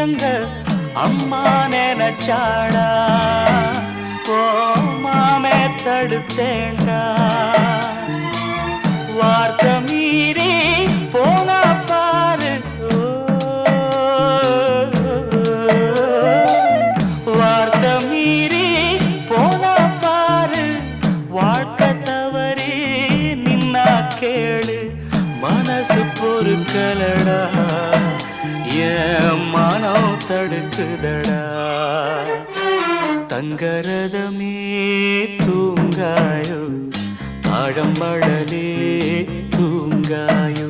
எங்க அம்மா நினைச்சாடா போமாமே தடுத்தேண்டா வார்த்தை மீறி போனா பாரு வார்த்தை மீறி போனா பாரு வாழ்க்கை தவறி நின்னா கேளு மனசு பொறுக்கலடா என் மனம் தடுக்குதடா தங்கரதமே தூங்காயோ தாழம்படலே தூங்காயோ